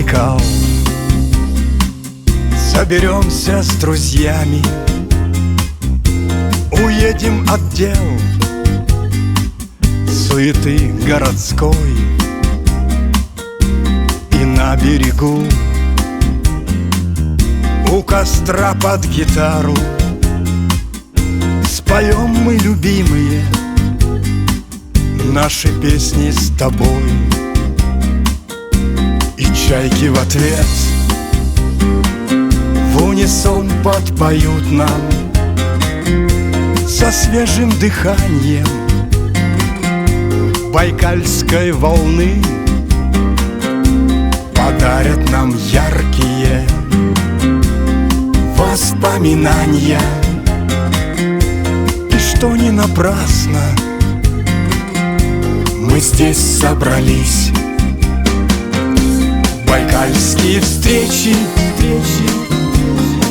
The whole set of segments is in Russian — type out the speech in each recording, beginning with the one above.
Байкал. Соберемся с друзьями, уедем от дел, суеты городской, и на берегу у костра под гитару споем мы, любимые, наши песни с тобой. И чайки в ответ в унисон подпоют нам со свежим дыханием байкальской волны, подарят нам яркие воспоминания. И что не напрасно мы здесь собрались. Байкальские встречи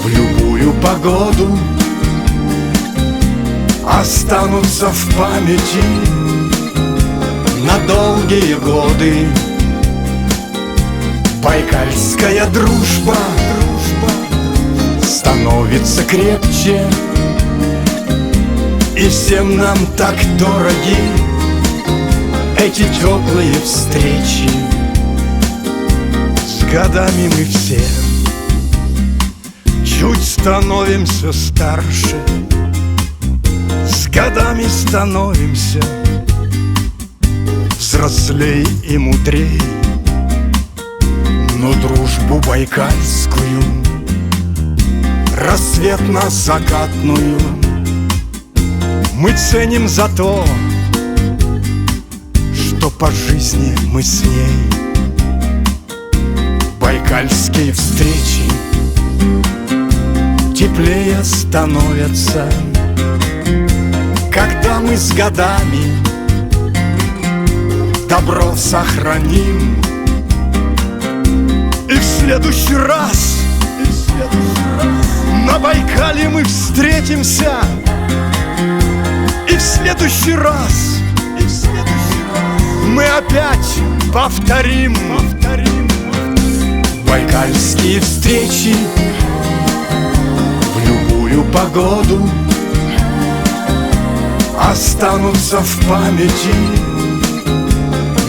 в любую погоду останутся в памяти на долгие годы. Байкальская дружба становится крепче, и всем нам так дороги эти теплые встречи. С годами мы все чуть становимся старше, с годами становимся взрослей и мудрей. Но дружбу байкальскую, рассветно-закатную, мы ценим за то, что по жизни мы с ней. Байкальские встречи теплее становятся, когда мы с годами добро сохраним. И в следующий раз на Байкале мы встретимся. И в следующий раз мы опять повторим. Байкальские встречи в любую погоду останутся в памяти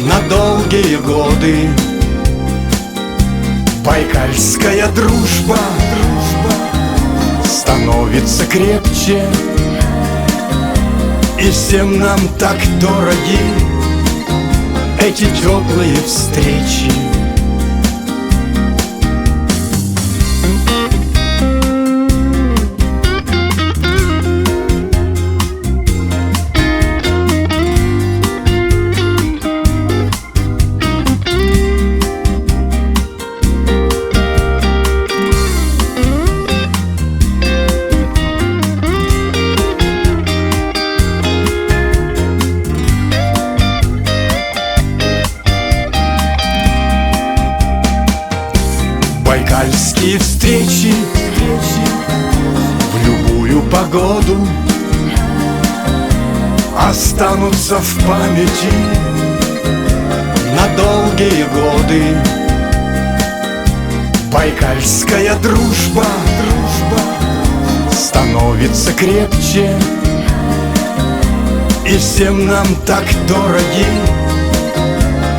на долгие годы. Байкальская дружба становится крепче, и всем нам так дороги эти теплые встречи. Байкальские встречи в любую погоду останутся в памяти на долгие годы. Байкальская дружба становится крепче, и всем нам так дороги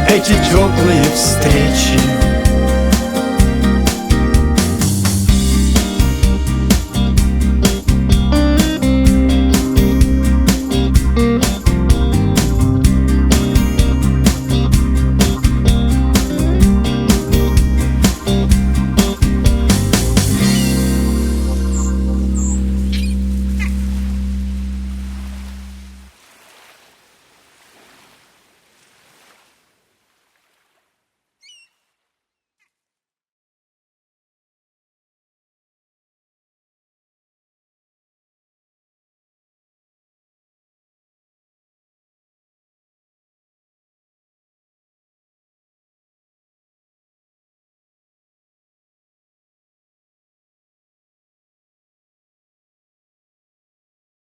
эти теплые встречи.